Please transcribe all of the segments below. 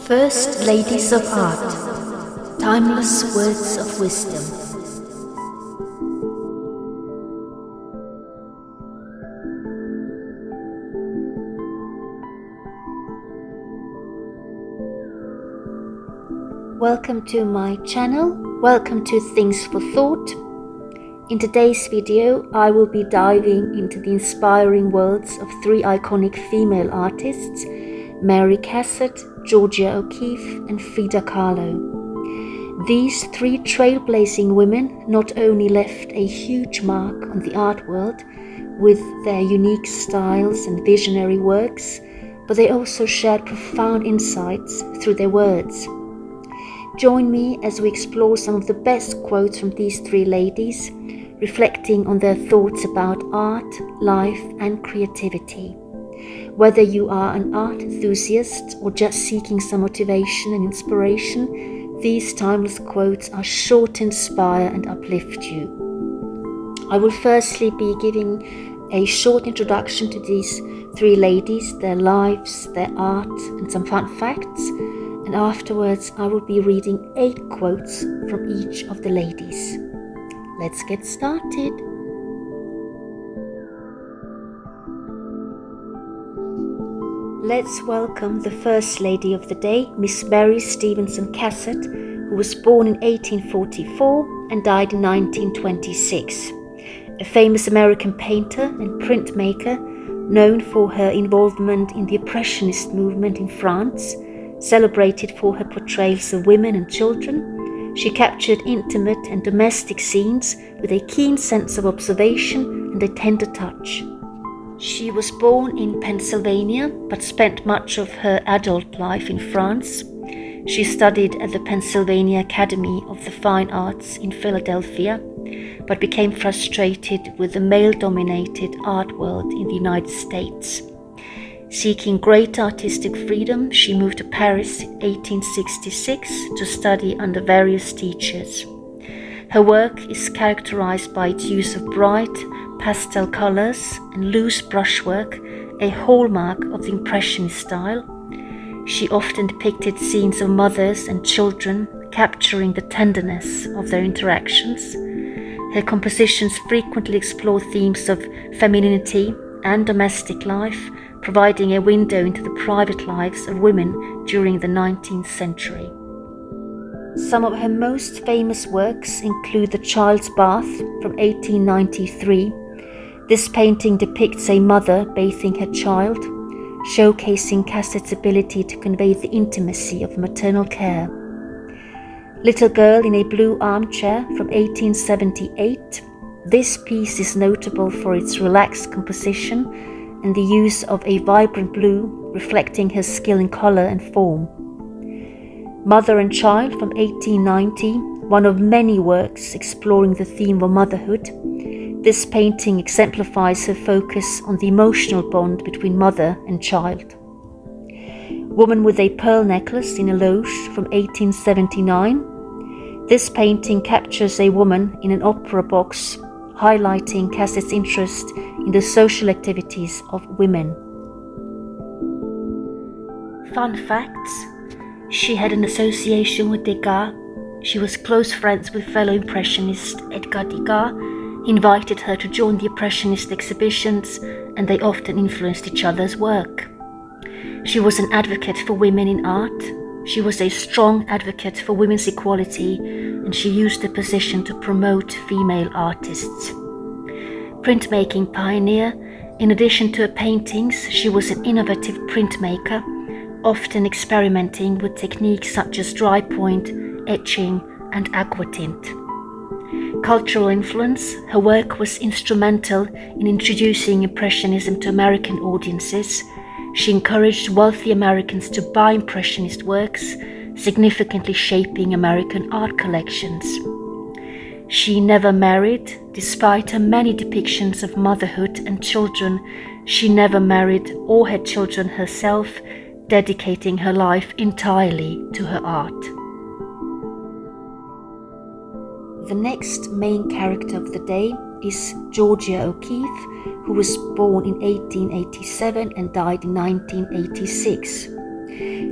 First Ladies of Art, Timeless Words of Wisdom. Welcome to my channel, welcome to Things for Thought. In today's video, I will be diving into the inspiring worlds of three iconic female artists, Mary Cassatt, Georgia O'Keeffe and Frida Kahlo. These three trailblazing women not only left a huge mark on the art world with their unique styles and visionary works, but they also shared profound insights through their words. Join me as we explore some of the best quotes from these three ladies, reflecting on their thoughts about art, life and creativity. Whether you are an art enthusiast or just seeking some motivation and inspiration, these timeless quotes are sure to inspire and uplift you. I will firstly be giving a short introduction to these three ladies, their lives, their art and some fun facts, and afterwards I will be reading 8 quotes from each of the ladies. Let's get started. Let's welcome the first lady of the day, Miss Mary Stevenson Cassatt, who was born in 1844 and died in 1926. A famous American painter and printmaker, known for her involvement in the Impressionist movement in France, celebrated for her portrayals of women and children, she captured intimate and domestic scenes with a keen sense of observation and a tender touch. She was born in Pennsylvania, but spent much of her adult life in France. She studied at the Pennsylvania Academy of the Fine Arts in Philadelphia, but became frustrated with the male-dominated art world in the United States. Seeking great artistic freedom, she moved to Paris in 1866 to study under various teachers. Her work is characterized by its use of bright, pastel colors and loose brushwork, a hallmark of the Impressionist style. She often depicted scenes of mothers and children, capturing the tenderness of their interactions. Her compositions frequently explore themes of femininity and domestic life, providing a window into the private lives of women during the 19th century. Some of her most famous works include The Child's Bath from 1893. This painting depicts a mother bathing her child, showcasing Cassatt's ability to convey the intimacy of maternal care. Little Girl in a Blue Armchair from 1878. This piece is notable for its relaxed composition and the use of a vibrant blue, reflecting her skill in color and form. Mother and Child from 1890, one of many works exploring the theme of motherhood. This painting exemplifies her focus on the emotional bond between mother and child. Woman with a Pearl Necklace in a Loge from 1879. This painting captures a woman in an opera box, highlighting Cassatt's interest in the social activities of women. Fun facts: she had an association with Degas. She was close friends with fellow Impressionist Edgar Degas. He invited her to join the Impressionist exhibitions, and they often influenced each other's work. She was an advocate for women in art. She was a strong advocate for women's equality, and she used her position to promote female artists. Printmaking pioneer, in addition to her paintings, she was an innovative printmaker, often experimenting with techniques such as dry point, etching, and aquatint. Cultural influence: her work was instrumental in introducing Impressionism to American audiences. She encouraged wealthy Americans to buy Impressionist works, significantly shaping American art collections. She never married. Despite her many depictions of motherhood and children, she never married or had children herself, dedicating her life entirely to her art. The next main character of the day is Georgia O'Keeffe, who was born in 1887 and died in 1986.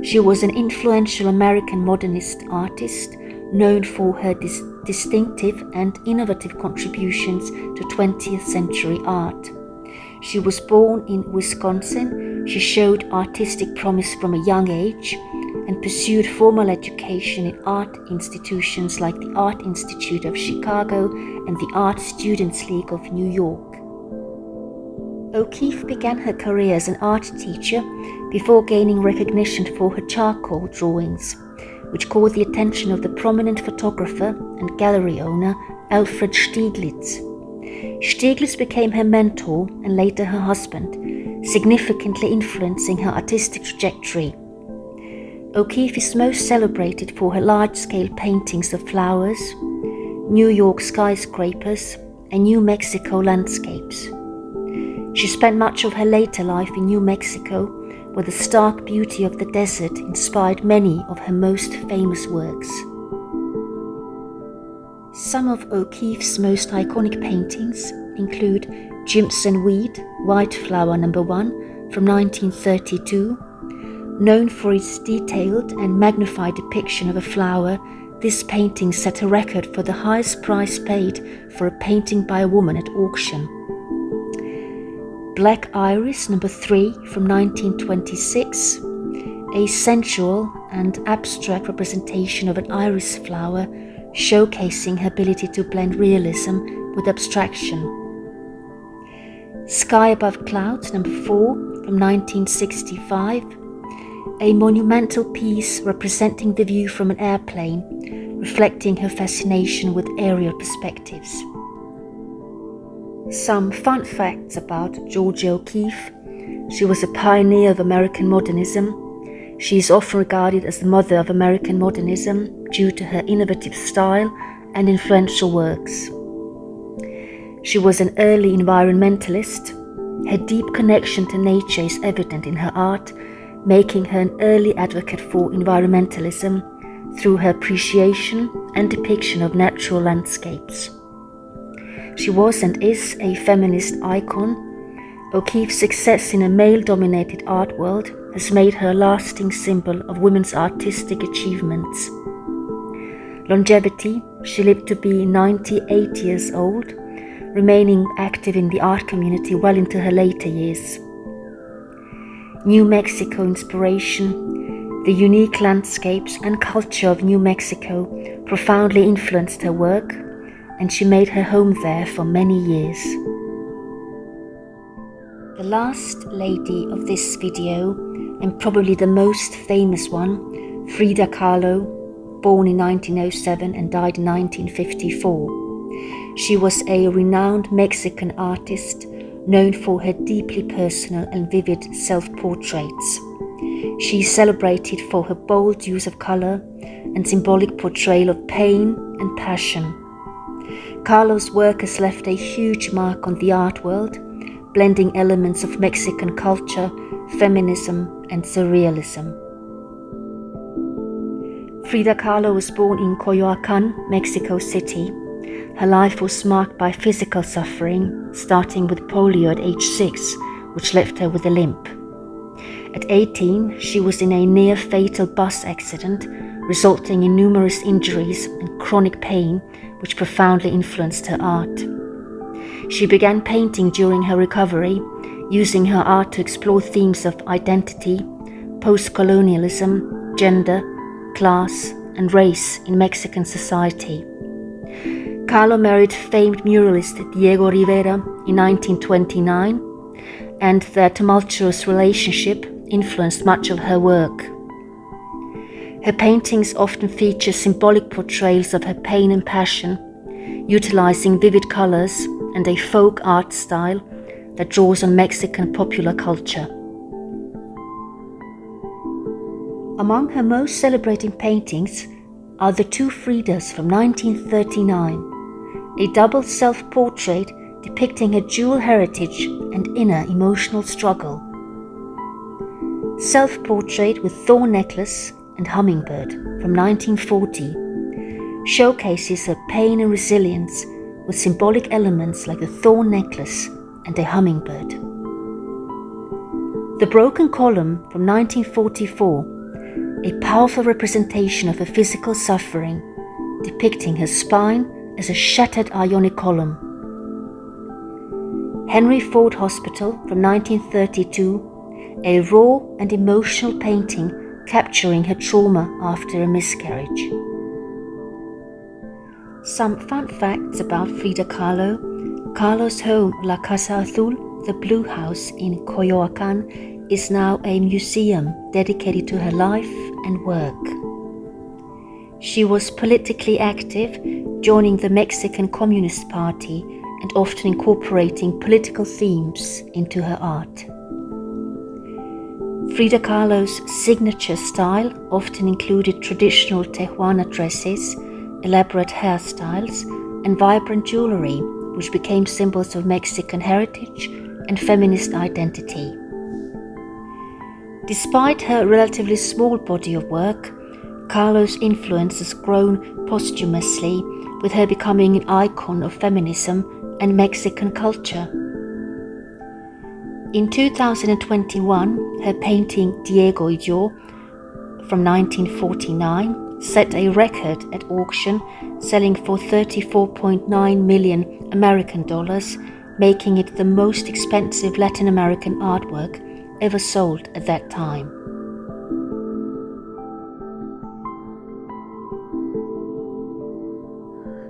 She was an influential American modernist artist known for her distinctive and innovative contributions to 20th century art. She was born in Wisconsin. She showed artistic promise from a young age and pursued formal education in art institutions like the Art Institute of Chicago and the Art Students League of New York. O'Keeffe began her career as an art teacher before gaining recognition for her charcoal drawings, which caught the attention of the prominent photographer and gallery owner Alfred Stieglitz. Stieglitz became her mentor and later her husband, significantly influencing her artistic trajectory. O'Keeffe is most celebrated for her large-scale paintings of flowers, New York skyscrapers, and New Mexico landscapes. She spent much of her later life in New Mexico, where the stark beauty of the desert inspired many of her most famous works. Some of O'Keeffe's most iconic paintings include Jimson Weed, White Flower No. 1 from 1932. Known for its detailed and magnified depiction of a flower, this painting set a record for the highest price paid for a painting by a woman at auction. Black Iris No. 3 from 1926, a sensual and abstract representation of an iris flower, showcasing her ability to blend realism with abstraction. Sky Above Clouds No. 4 from 1965, a monumental piece representing the view from an airplane, reflecting her fascination with aerial perspectives. Some fun facts about Georgia O'Keeffe. She was a pioneer of American modernism. She is often regarded as the mother of American modernism due to her innovative style and influential works. She was an early environmentalist. Her deep connection to nature is evident in her art, making her an early advocate for environmentalism through her appreciation and depiction of natural landscapes. She was and is a feminist icon. O'Keeffe's success in a male-dominated art world has made her a lasting symbol of women's artistic achievements. Longevity, she lived to be 98 years old, remaining active in the art community well into her later years. New Mexico inspiration. The unique landscapes and culture of New Mexico profoundly influenced her work, and she made her home there for many years. The last lady of this video, and probably the most famous one, Frida Kahlo, born in 1907 and died in 1954. She was a renowned Mexican artist known for her deeply personal and vivid self-portraits. She is celebrated for her bold use of color and symbolic portrayal of pain and passion. Kahlo's work has left a huge mark on the art world, blending elements of Mexican culture, feminism, and surrealism. Frida Kahlo was born in Coyoacán, Mexico City. Her life was marked by physical suffering, starting with polio at age 6, which left her with a limp. At 18, she was in a near-fatal bus accident, resulting in numerous injuries and chronic pain, which profoundly influenced her art. She began painting during her recovery, using her art to explore themes of identity, post-colonialism, gender, class, and race in Mexican society. Kahlo married famed muralist Diego Rivera in 1929, and their tumultuous relationship influenced much of her work. Her paintings often feature symbolic portrayals of her pain and passion, utilizing vivid colors and a folk art style that draws on Mexican popular culture. Among her most celebrating paintings are the two Fridas from 1939, a double self-portrait depicting her dual heritage and inner emotional struggle. Self-portrait with thorn necklace and hummingbird from 1940 showcases her pain and resilience with symbolic elements like the thorn necklace and a hummingbird. The Broken Column from 1944, a powerful representation of her physical suffering, depicting her spine as a shattered ionic column. Henry Ford Hospital from 1932, a raw and emotional painting capturing her trauma after a miscarriage. Some fun facts about Frida Kahlo. Kahlo's home, La Casa Azul, the Blue House in Coyoacán, is now a museum dedicated to her life and work. She was politically active, joining the Mexican Communist Party and often incorporating political themes into her art. Frida Kahlo's signature style often included traditional Tehuana dresses, elaborate hairstyles, and vibrant jewelry, which became symbols of Mexican heritage and feminist identity. Despite her relatively small body of work, Kahlo's influence has grown posthumously, with her becoming an icon of feminism and Mexican culture. In 2021, her painting Diego y Yo from 1949 set a record at auction, selling for $34.9 million American dollars, making it the most expensive Latin American artwork ever sold at that time.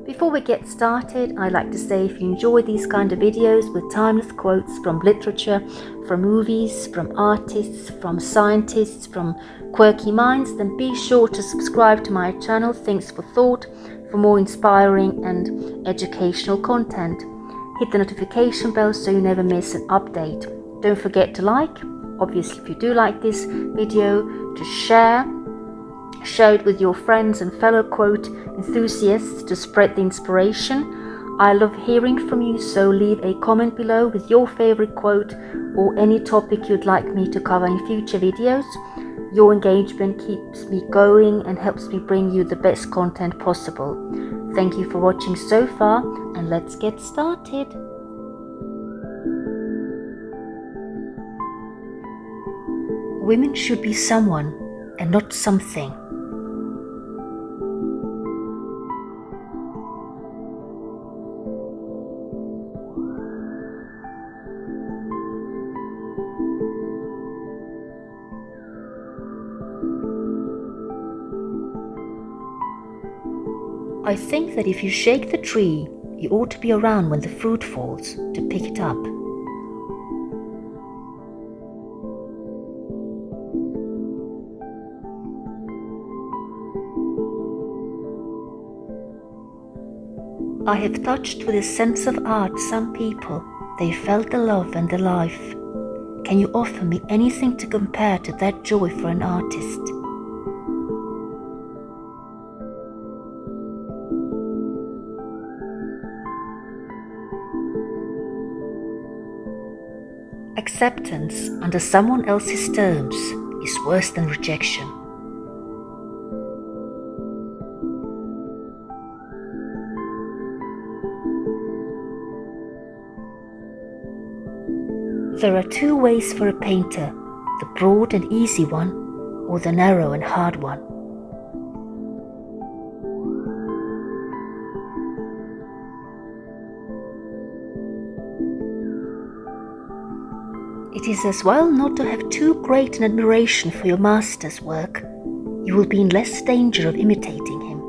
Before we get started, I'd like to say if you enjoy these kind of videos with timeless quotes from literature, from movies, from artists, from scientists, from quirky minds, then be sure to subscribe to my channel, Things for Thought, for more inspiring and educational content. Hit the notification bell so you never miss an update. Don't forget to like, obviously if you do like this video, to share it with your friends and fellow quote enthusiasts to spread the inspiration. I love hearing from you, so leave a comment below with your favorite quote or any topic you'd like me to cover in future videos. Your engagement keeps me going and helps me bring you the best content possible. Thank you for watching so far, and let's get started. Women should be someone and not something. I think that if you shake the tree, you ought to be around when the fruit falls to pick it up. I have touched with a sense of art some people. They felt the love and the life. Can you offer me anything to compare to that joy for an artist? Acceptance under someone else's terms is worse than rejection. There are two ways for a painter, the broad and easy one, or the narrow and hard one. It is as well not to have too great an admiration for your master's work. You will be in less danger of imitating him.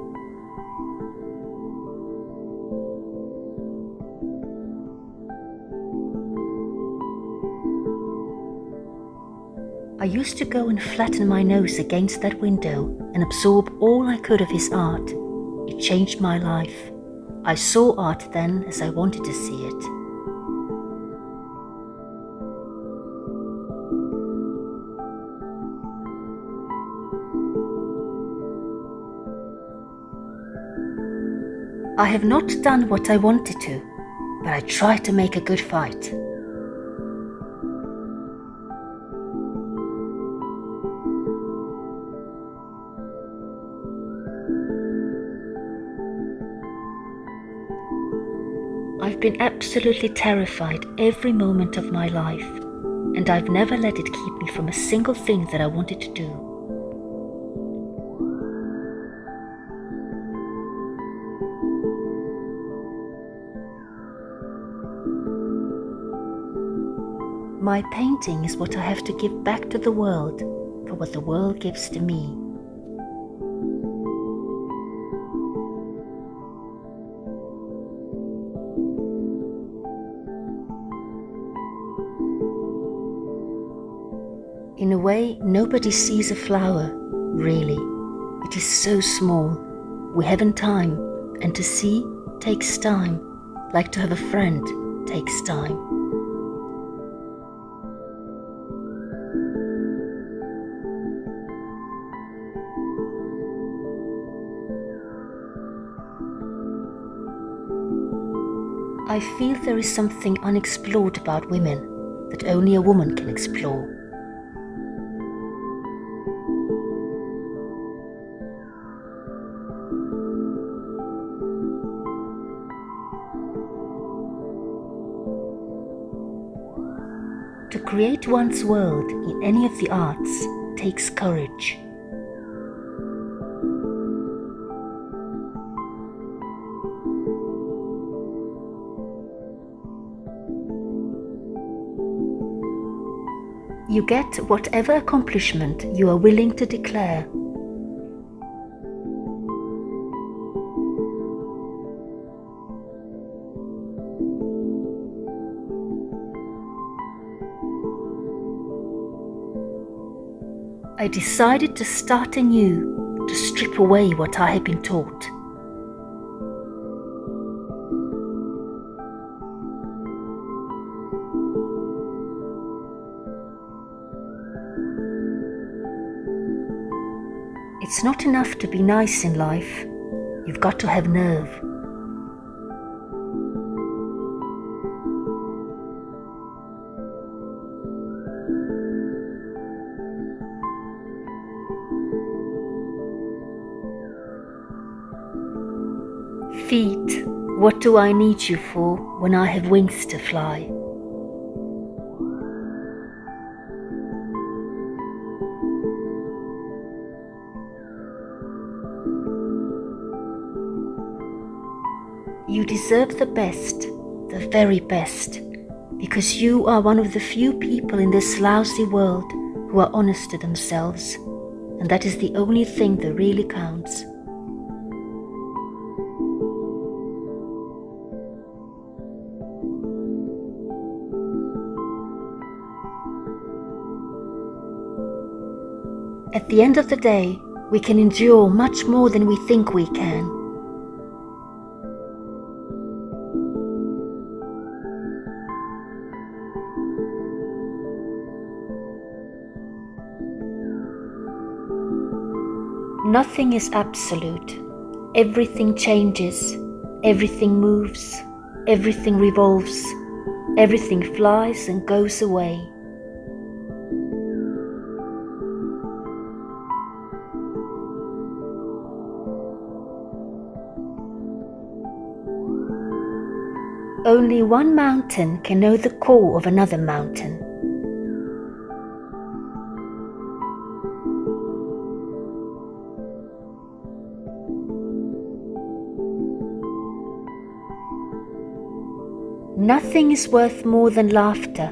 I used to go and flatten my nose against that window and absorb all I could of his art. It changed my life. I saw art then as I wanted to see it. I have not done what I wanted to, but I tried to make a good fight. I've been absolutely terrified every moment of my life. and I've never let it keep me from a single thing that I wanted to do. My painting is what I have to give back to the world for what the world gives to me. In a way, nobody sees a flower, really. It is so small. We haven't time, and to see takes time, like to have a friend takes time. I feel there is something unexplored about women that only a woman can explore. To create one's world in any of the arts takes courage. You get whatever accomplishment you are willing to declare. I decided to start anew, to strip away what I had been taught. It's not enough to be nice in life. You've got to have nerve. Feet, what do I need you for when I have wings to fly? You deserve the best, the very best, because you are one of the few people in this lousy world who are honest to themselves, and that is the only thing that really counts. At the end of the day, we can endure much more than we think we can. Nothing is absolute. Everything changes, everything moves, everything revolves, everything flies and goes away. Only one mountain can know the core of another mountain. Nothing is worth more than laughter.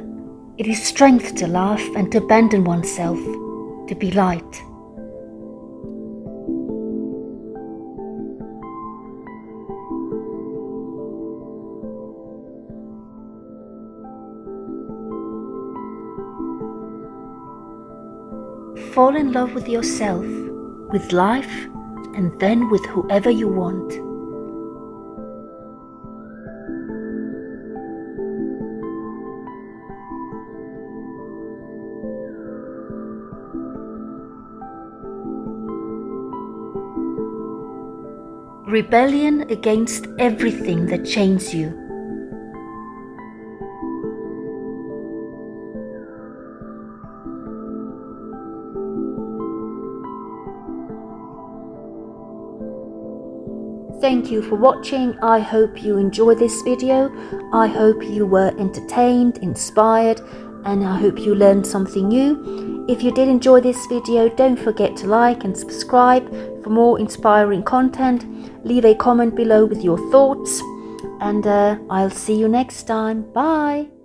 It is strength to laugh and to abandon oneself, to be light. Fall in love with yourself, with life, and then with whoever you want. Rebellion against everything that chains you. Thank you for watching. I hope you enjoyed this video. I hope you were entertained, inspired, and I hope you learned something new. If you did enjoy this video, don't forget to like and subscribe for more inspiring content. Leave a comment below with your thoughts, and I'll see you next time. Bye.